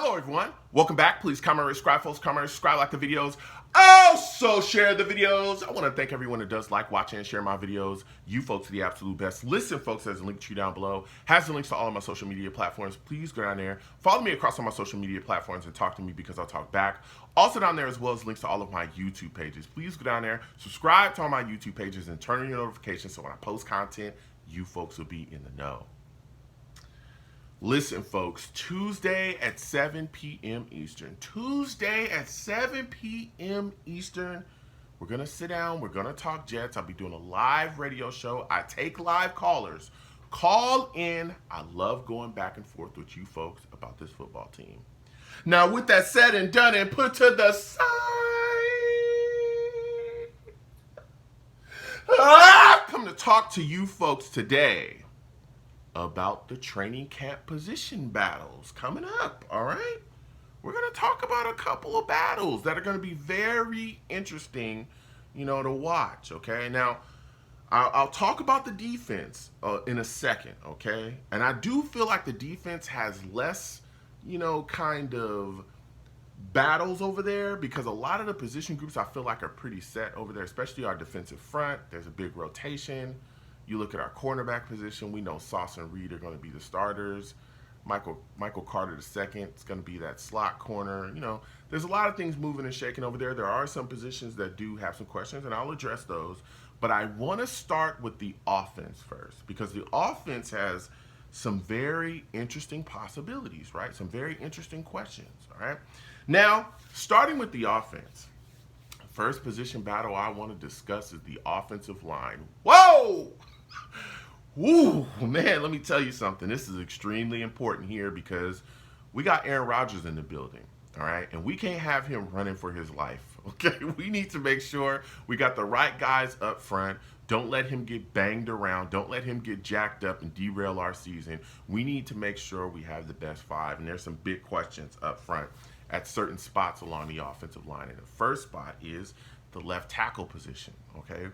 Hello, everyone. Welcome back. Please comment, subscribe, folks. Comment, subscribe, like the videos. Also, share the videos. I want to thank everyone that does like, watch, and share my videos. You folks are the absolute best. Listen, folks, there's a link to you down below. Has the links to all of my social media platforms. Please go down there. Follow me across all my social media platforms and talk to me because I'll talk back. Also down there as well as links to all of my YouTube pages. Please go down there, subscribe to all my YouTube pages, and turn on your notifications so when I post content, you folks will be in the know. Listen, folks, Tuesday at 7 p.m. Eastern. Tuesday at 7 p.m. Eastern, we're going to sit down. We're going to talk Jets. I'll be doing a live radio show. I take live callers. Call in. I love going back and forth with you folks about this football team. Now, with that said and done and put to the side, I've come to talk to you folks today about the training camp position battles coming up, all right? We're going to talk about a couple of battles that are going to be very interesting, to watch, okay? Now, I'll talk about the defense in a second, okay? And I do feel like the defense has less, kind of battles over there because a lot of the position groups I feel like are pretty set over there, especially our defensive front. There's a big rotation. You look at our cornerback position, we know Sauce and Reed are going to be the starters. Michael Carter II is going to be that slot corner. There's a lot of things moving and shaking over there. There are some positions that do have some questions, and I'll address those. But I want to start with the offense first because the offense has some very interesting possibilities, right? Some very interesting questions, all right? Now, starting with the offense, first position battle I want to discuss is the offensive line. Whoa! Ooh, man, let me tell you something. This is extremely important here because we got Aaron Rodgers in the building, all right? And we can't have him running for his life, okay? We need to make sure we got the right guys up front. Don't let him get banged around. Don't let him get jacked up and derail our season. We need to make sure we have the best five. And there's some big questions up front at certain spots along the offensive line. And the first spot is the left tackle position, okay?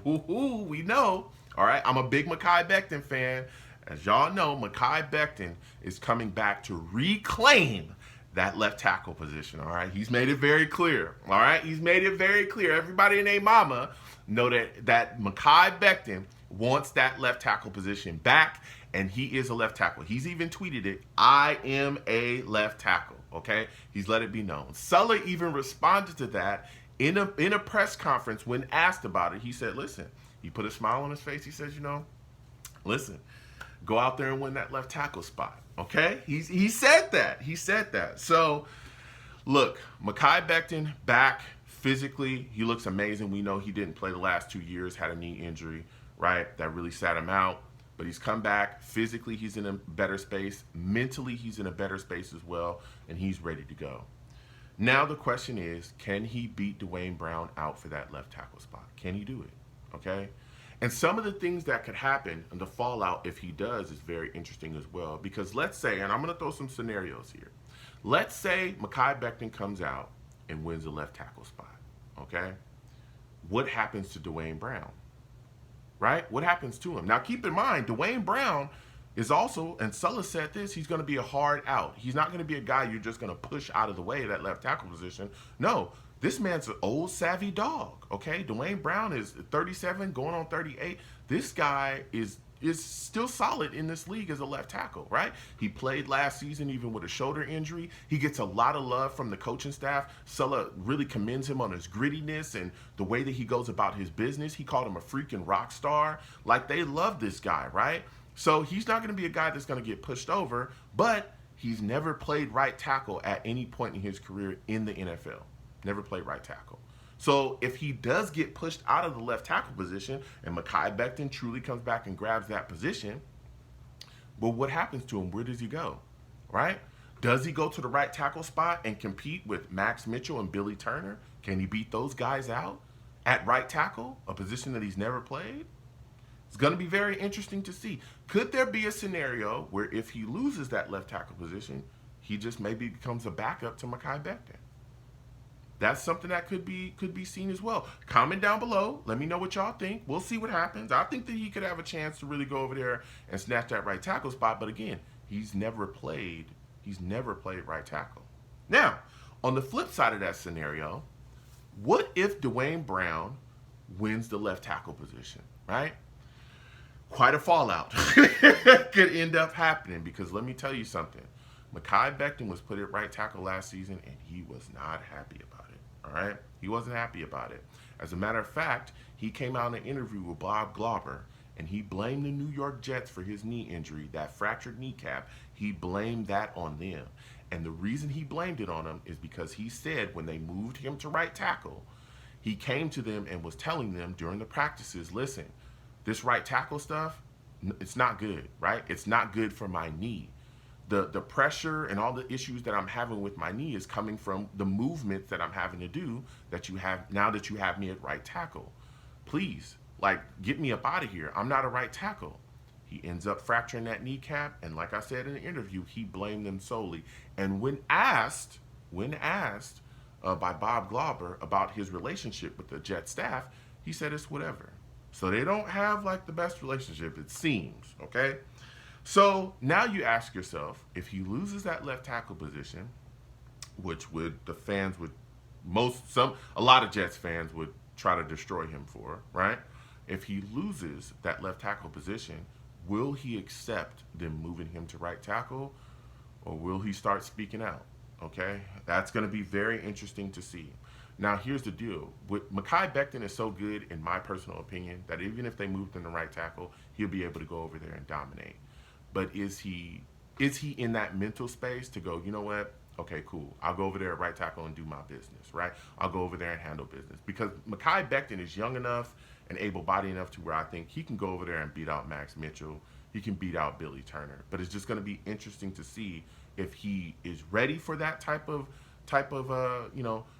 Ooh, we know, all right? I'm a big Mekhi Becton fan. As y'all know, Mekhi Becton is coming back to reclaim that left tackle position, all right? He's made it very clear, all right? He's made it very clear. Everybody and their mama know that Mekhi Becton wants that left tackle position back, and he is a left tackle. He's even tweeted it, I am a left tackle, okay? He's let it be known. Sulla even responded to that in a press conference when asked about it. He said, listen, he put a smile on his face. He says, listen, go out there and win that left tackle spot, okay? He said that. He said that. So, look, Mekhi Becton back physically. He looks amazing. We know he didn't play the last 2 years, had a knee injury, right? That really sat him out. But he's come back. Physically, he's in a better space. Mentally, he's in a better space as well, and he's ready to go. Now the question is, can he beat Duane Brown out for that left tackle spot? Can he do it? Okay? And some of the things that could happen and the fallout if he does is very interesting as well. Because let's say, and I'm going to throw some scenarios here. Let's say Mekhi Becton comes out and wins the left tackle spot. Okay? What happens to Duane Brown? Right? What happens to him? Now keep in mind, Duane Brown is also, and Sulla said this, he's going to be a hard out. He's not going to be a guy you're just going to push out of the way of that left tackle position. No, this man's an old savvy dog, okay? Duane Brown is 37, going on 38. This guy is still solid in this league as a left tackle, right? He played last season even with a shoulder injury. He gets a lot of love from the coaching staff. Sulla really commends him on his grittiness and the way that he goes about his business. He called him a freaking rock star. Like, they love this guy, right? So he's not going to be a guy that's going to get pushed over, but he's never played right tackle at any point in his career in the NFL. Never played right tackle. So if he does get pushed out of the left tackle position and Mekhi Becton truly comes back and grabs that position, well, what happens to him? Where does he go, right? Does he go to the right tackle spot and compete with Max Mitchell and Billy Turner? Can he beat those guys out at right tackle, a position that he's never played? It's going to be very interesting to see. Could there be a scenario where if he loses that left tackle position, he just maybe becomes a backup to Mekhi Becton? That's something that could be seen as well. Comment down below. Let me know what y'all think. We'll see what happens. I think that he could have a chance to really go over there and snatch that right tackle spot. But again, he's never played He's never played right tackle. Now, on the flip side of that scenario, what if Dwayne Brown wins the left tackle position, right? Quite a fallout could end up happening because let me tell you something. Mekhi Becton was put at right tackle last season and he was not happy about it. All right? He wasn't happy about it. As a matter of fact, he came out in an interview with Bob Glauber and he blamed the New York Jets for his knee injury, that fractured kneecap. He blamed that on them. And the reason he blamed it on them is because he said when they moved him to right tackle, he came to them and was telling them during the practices, listen, this right tackle stuff, it's not good, right? It's not good for my knee. The pressure and all the issues that I'm having with my knee is coming from the movements that I'm having to do that you have now that you have me at right tackle. Please, like, get me up out of here. I'm not a right tackle. He ends up fracturing that kneecap, and like I said in the interview, he blamed them solely. And when asked by Bob Glauber about his relationship with the Jet staff, he said it's whatever. So they don't have like the best relationship, it seems, okay? So now you ask yourself, if he loses that left tackle position, which would the fans would a lot of Jets fans would try to destroy him for, right? If he loses that left tackle position, will he accept them moving him to right tackle or will he start speaking out? Okay? That's going to be very interesting to see. Now, here's the deal. Mekhi Becton is so good, in my personal opinion, that even if they moved him to right tackle, he'll be able to go over there and dominate. But is he in that mental space to go, you know what? Okay, cool. I'll go over there at right tackle and do my business, right? I'll go over there and handle business. Because Mekhi Becton is young enough and able-bodied enough to where I think he can go over there and beat out Max Mitchell. He can beat out Billy Turner. But it's just going to be interesting to see if he is ready for that type of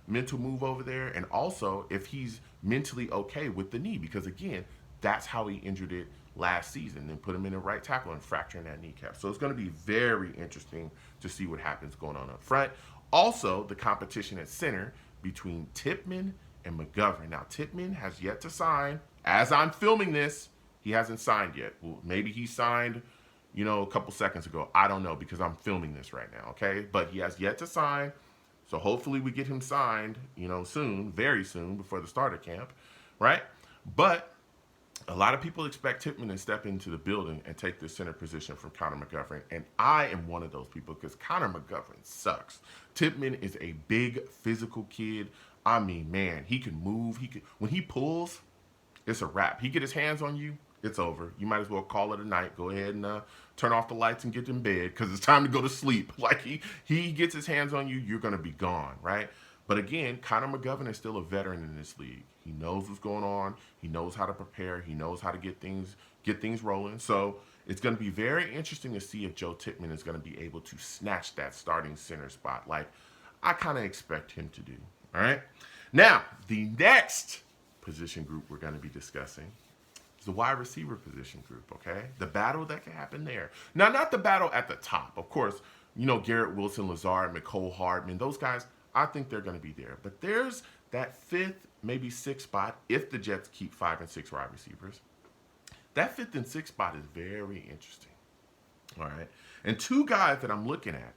mental move over there, and also if he's mentally okay with the knee, because again, that's how he injured it last season and put him in a right tackle and fracturing that kneecap. So it's going to be very interesting to see what happens going on up front. Also, the competition at center between Tippmann and McGovern. Now, Tippmann has yet to sign. As I'm filming this, he hasn't signed yet. Well, maybe he signed, a couple seconds ago. I don't know because I'm filming this right now, okay? But he has yet to sign. So hopefully we get him signed, soon, very soon, before the start of camp, right? But a lot of people expect Tippmann to step into the building and take the center position from Connor McGovern. And I am one of those people because Connor McGovern sucks. Tippmann is a big physical kid. I mean, man, he can move. When he pulls, it's a wrap. He get his hands on you, it's over. You might as well call it a night. Go ahead and turn off the lights and get in bed because it's time to go to sleep. Like he gets his hands on you, you're going to be gone, right? But again, Connor McGovern is still a veteran in this league. He knows what's going on. He knows how to prepare. He knows how to get things rolling. So it's going to be very interesting to see if Joe Tippmann is going to be able to snatch that starting center spot like I kind of expect him to do. All right? Now, the next position group we're going to be discussing is the wide receiver position group, okay? The battle that can happen there. Now, not the battle at the top. Of course, Garrett Wilson, Lazard, Mecole Hardman, those guys, I think they're going to be there. But there's that fifth, maybe sixth spot if the Jets keep 5 and 6 wide receivers. That fifth and sixth spot is very interesting. All right. And two guys that I'm looking at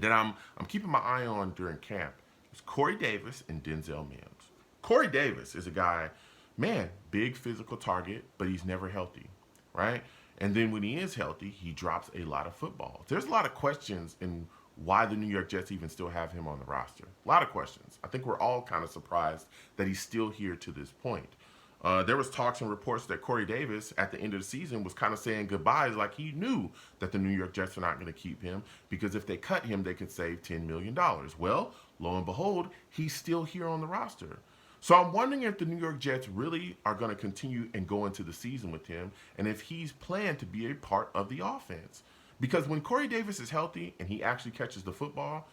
that I'm keeping my eye on during camp is Corey Davis and Denzel Mims. Corey Davis is a guy, man, big physical target, but he's never healthy, right? And then when he is healthy, he drops a lot of footballs. There's a lot of questions in why the New York Jets even still have him on the roster. A lot of questions. I think we're all kind of surprised that he's still here to this point. There was talks and reports that Corey Davis at the end of the season was kind of saying goodbyes, like he knew that the New York Jets were not going to keep him because if they cut him, they could save $10 million. Well, lo and behold, he's still here on the roster. So I'm wondering if the New York Jets really are going to continue and go into the season with him and if he's planned to be a part of the offense. Because when Corey Davis is healthy and he actually catches the football,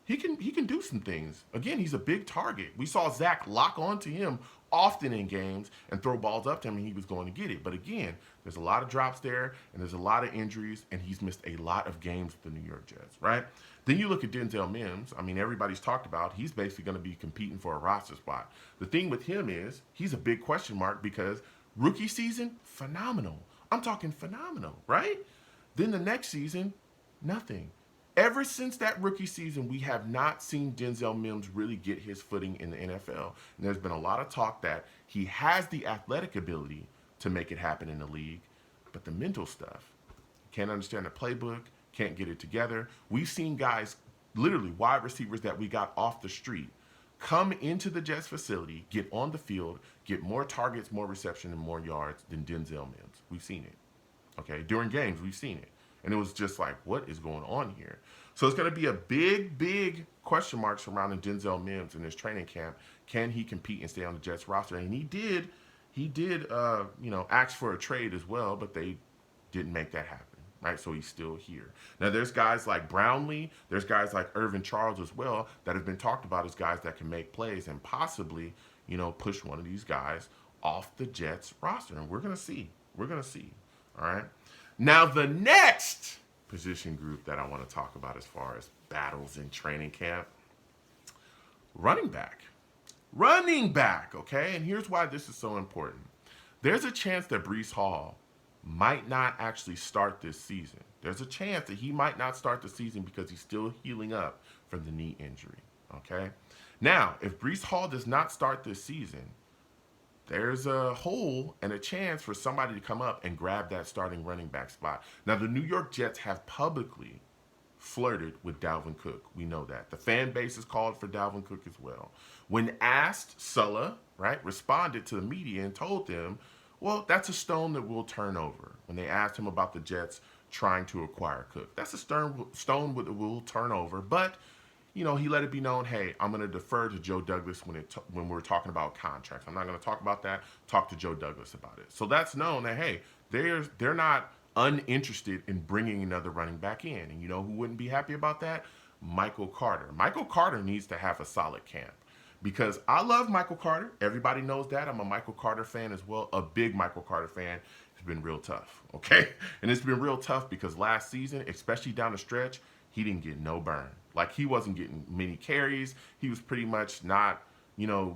he can do some things. Again, he's a big target. We saw Zach lock onto him often in games and throw balls up to him and he was going to get it. But again, there's a lot of drops there and there's a lot of injuries and he's missed a lot of games with the New York Jets, right? Then you look at Denzel Mims. I mean, everybody's talked about he's basically going to be competing for a roster spot. The thing with him is he's a big question mark because rookie season, phenomenal. I'm talking phenomenal, right? Then the next season, nothing. Ever since that rookie season, we have not seen Denzel Mims really get his footing in the NFL. And there's been a lot of talk that he has the athletic ability to make it happen in the league, but the mental stuff, can't understand the playbook, can't get it together. We've seen guys, literally wide receivers that we got off the street, come into the Jets facility, get on the field, get more targets, more reception, and more yards than Denzel Mims. We've seen it. Okay, during games, we've seen it. And it was just like, what is going on here? So it's going to be a big question mark surrounding Denzel Mims in his training camp. Can he compete and stay on the Jets roster? And he did, ask for a trade as well, but they didn't make that happen. Right, so he's still here. Now, there's guys like Brownlee, there's guys like Irvin Charles as well that have been talked about as guys that can make plays and possibly, push one of these guys off the Jets roster. And we're gonna see. All right. Now, the next position group that I want to talk about as far as battles in training camp, running back. Running back, okay? And here's why this is so important. There's a chance that Breece Hall might not actually start this season. There's a chance that he might not start the season because he's still healing up from the knee injury, okay? Now, if Breece Hall does not start this season, there's a hole and a chance for somebody to come up and grab that starting running back spot. Now, the New York Jets have publicly flirted with Dalvin Cook. We know that. The fan base has called for Dalvin Cook as well. When asked, Sulla, right, responded to the media and told them, well, that's a stone that we'll turn over. When they asked him about the Jets trying to acquire Cook, that's a stone that we'll turn over. But, he let it be known, hey, I'm going to defer to Joe Douglas when we're talking about contracts. I'm not going to talk about that. Talk to Joe Douglas about it. So that's known that, hey, they're not uninterested in bringing another running back in. And you know who wouldn't be happy about that? Michael Carter. Michael Carter needs to have a solid camp. Because I love Michael Carter. Everybody knows that. I'm a Michael Carter fan as well. A big Michael Carter fan. It's been real tough, okay? And it's been real tough because last season, especially down the stretch, he didn't get no burn. Like, he wasn't getting many carries. He was pretty much not,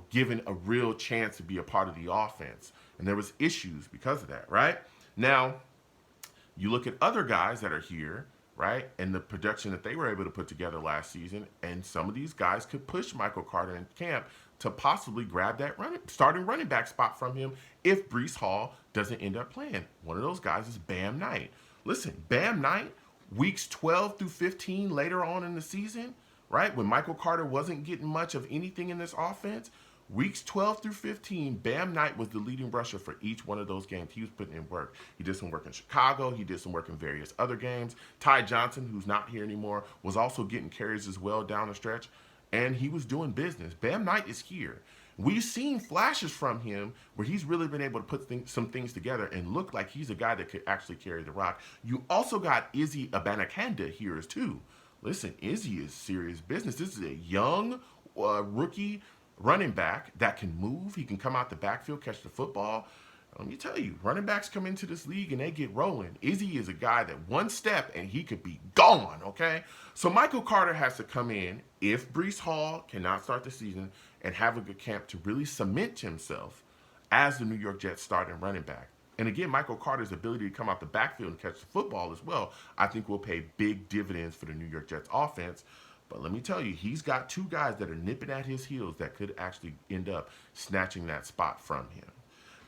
given a real chance to be a part of the offense. And there was issues because of that, right? Now, you look at other guys that are here, right, and the production that they were able to put together last season, and some of these guys could push Michael Carter in camp to possibly grab that starting running back spot from him if Breece Hall doesn't end up playing. One of those guys is Bam Knight. Listen, Bam Knight, weeks 12 through 15 later on in the season, right, when Michael Carter wasn't getting much of anything in this offense, weeks 12 through 15, Bam Knight was the leading rusher for each one of those games. He was putting in work. He did some work in Chicago. He did some work in various other games. Ty Johnson, who's not here anymore, was also getting carries as well down the stretch, and he was doing business. Bam Knight is here. We've seen flashes from him where he's really been able to put some things together and look like he's a guy that could actually carry the rock. You also got Izzy Abanikanda here as too. Listen, Izzy is serious business. This is a young rookie running back that can move. He can come out the backfield, catch the football. Let me tell you, running backs come into this league and they get rolling. Izzy is a guy that one step and he could be gone, okay? So Michael Carter has to come in if Breece Hall cannot start the season and have a good camp to really cement himself as the New York Jets starting running back. And again, Michael Carter's ability to come out the backfield and catch the football as well, I think will pay big dividends for the New York Jets offense. But let me tell you, he's got two guys that are nipping at his heels that could actually end up snatching that spot from him.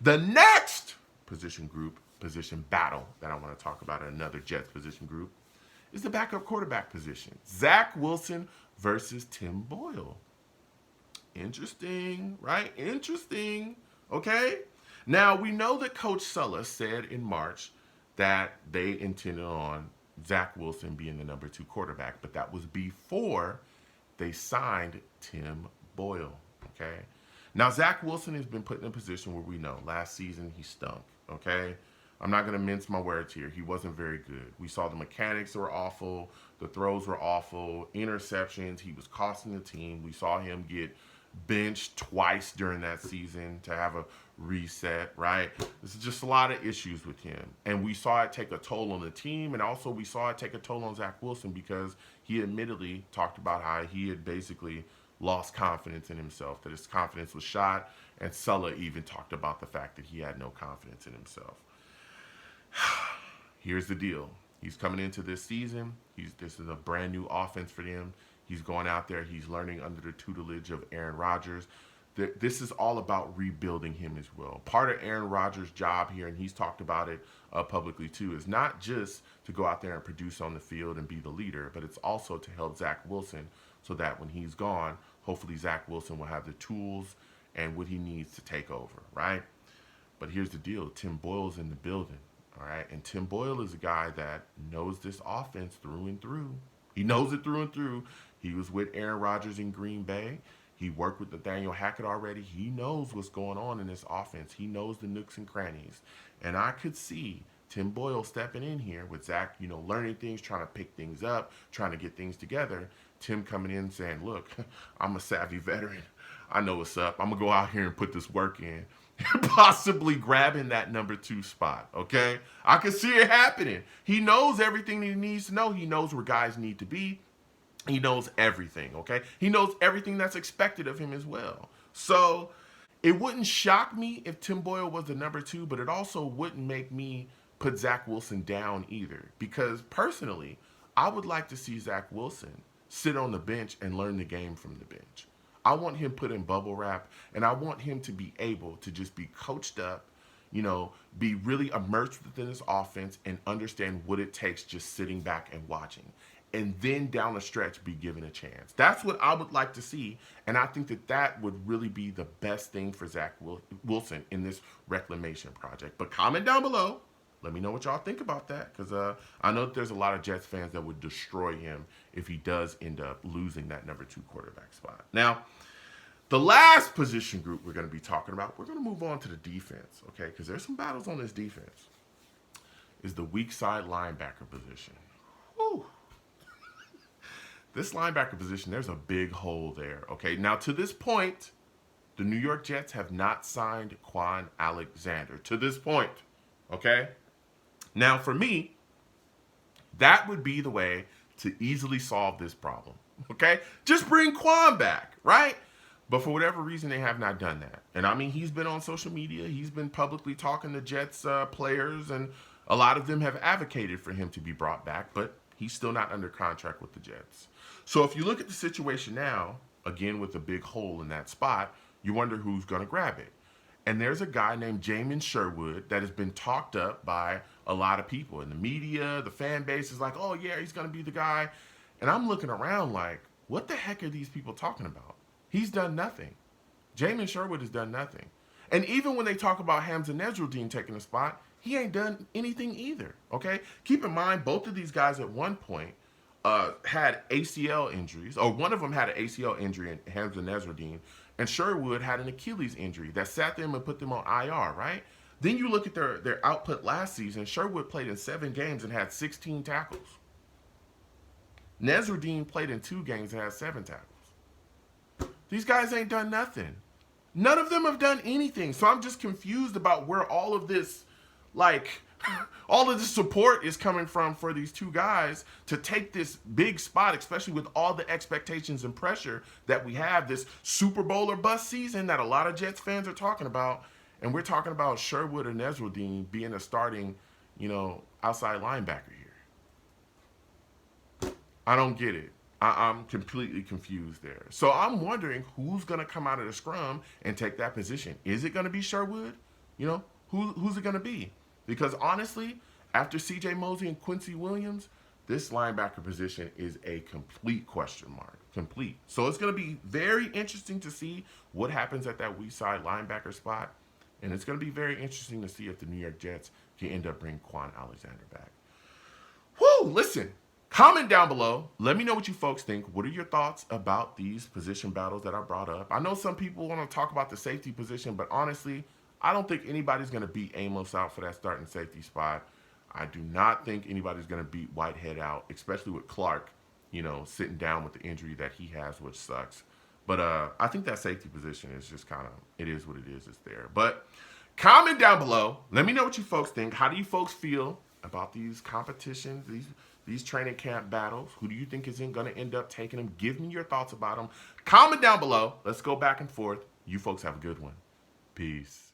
The next position battle that I want to talk about, another Jets position group, is the backup quarterback position. Zach Wilson versus Tim Boyle. Interesting, right? Interesting, okay? Now, we know that Coach Sulla said in March that they intended on Zach Wilson being the number 2 quarterback, but that was before they signed Tim Boyle, okay? Now, Zach Wilson has been put in a position where we know last season he stunk, okay? I'm not going to mince my words here. He wasn't very good. We saw the mechanics were awful. The throws were awful. Interceptions. He was costing the team. We saw him get benched twice during that season to have a reset, right? This is just a lot of issues with him. And we saw it take a toll on the team, and also we saw it take a toll on Zach Wilson because he admittedly talked about how he had basically lost confidence in himself, that his confidence was shot, and Sulla even talked about the fact that he had no confidence in himself. Here's the deal. He's coming into this season. This is a brand new offense for them. He's going out there. He's learning under the tutelage of Aaron Rodgers. This is all about rebuilding him as well. Part of Aaron Rodgers' job here, and he's talked about it publicly too, is not just to go out there and produce on the field and be the leader, but it's also to help Zach Wilson so that when he's gone, hopefully Zach Wilson will have the tools and what he needs to take over, right? But here's the deal. Tim Boyle's in the building, all right? And Tim Boyle is a guy that knows this offense through and through. He knows it through and through. He was with Aaron Rodgers in Green Bay. He worked with Nathaniel Hackett already. He knows what's going on in this offense. He knows the nooks and crannies. And I could see Tim Boyle stepping in here with Zach, learning things, trying to pick things up, trying to get things together. Tim coming in saying, look, I'm a savvy veteran. I know what's up. I'm going to go out here and put this work in. Possibly grabbing that number 2 spot, okay? I can see it happening. He knows everything he needs to know. He knows where guys need to be. He knows everything, okay? He knows everything that's expected of him as well. So it wouldn't shock me if Tim Boyle was the number 2, but it also wouldn't make me put Zach Wilson down either. Because personally, I would like to see Zach Wilson sit on the bench and learn the game from the bench. I want him put in bubble wrap, and I want him to be able to just be coached up, be really immersed within this offense and understand what it takes just sitting back and watching. And then down the stretch, be given a chance. That's what I would like to see, and I think that would really be the best thing for Zach Wilson in this reclamation project. But comment down below. Let me know what y'all think about that, because I know that there's a lot of Jets fans that would destroy him if he does end up losing that number 2 quarterback spot. Now, the last position group we're going to be talking about, we're going to move on to the defense, okay, because there's some battles on this defense, is the weak side linebacker position. Whew. This linebacker position, there's a big hole there, okay? Now, to this point, the New York Jets have not signed Kwon Alexander. To this point, okay? Now, for me, that would be the way to easily solve this problem, okay? Just bring Kwon back, right? But for whatever reason, they have not done that. And I mean, he's been on social media. He's been publicly talking to Jets players, and a lot of them have advocated for him to be brought back, but he's still not under contract with the Jets. So if you look at the situation now, again, with a big hole in that spot, you wonder who's going to grab it. And there's a guy named Jamin Sherwood that has been talked up by a lot of people in the media. The fan base is like, oh, yeah, he's going to be the guy. And I'm looking around like, what the heck are these people talking about? He's done nothing. Jamin Sherwood has done nothing. And even when they talk about Hamza Nasruddin taking the spot, he ain't done anything either, okay? Keep in mind, both of these guys at one point had ACL injuries, or one of them had an ACL injury in Hamza Nasruddin, and Sherwood had an Achilles injury that sat them and put them on IR, right? Then you look at their output last season. Sherwood played in 7 games and had 16 tackles. Nasruddin played in 2 games and had 7 tackles. These guys ain't done nothing. None of them have done anything. So I'm just confused about where all of this support is coming from for these 2 guys to take this big spot, especially with all the expectations and pressure that we have, this Super Bowl or bust season that a lot of Jets fans are talking about. And we're talking about Sherwood and Nasruddin being a starting, outside linebacker here. I don't get it. I'm completely confused there. So I'm wondering who's going to come out of the scrum and take that position. Is it going to be Sherwood? Who's it going to be? Because honestly, after C.J. Mosley and Quincy Williams, this linebacker position is a complete question mark. Complete. So it's going to be very interesting to see what happens at that weak side linebacker spot. And it's going to be very interesting to see if the New York Jets can end up bringing Kwon Alexander back. Whew, listen. Comment down below. Let me know what you folks think. What are your thoughts about these position battles that I brought up? I know some people want to talk about the safety position, but honestly, I don't think anybody's going to beat Amos out for that starting safety spot. I do not think anybody's going to beat Whitehead out, especially with Clark, sitting down with the injury that he has, which sucks. But I think that safety position is just it is what it is. It's there. But comment down below. Let me know what you folks think. How do you folks feel about these competitions, these training camp battles? Who do you think is going to end up taking them? Give me your thoughts about them. Comment down below. Let's go back and forth. You folks have a good one. Peace.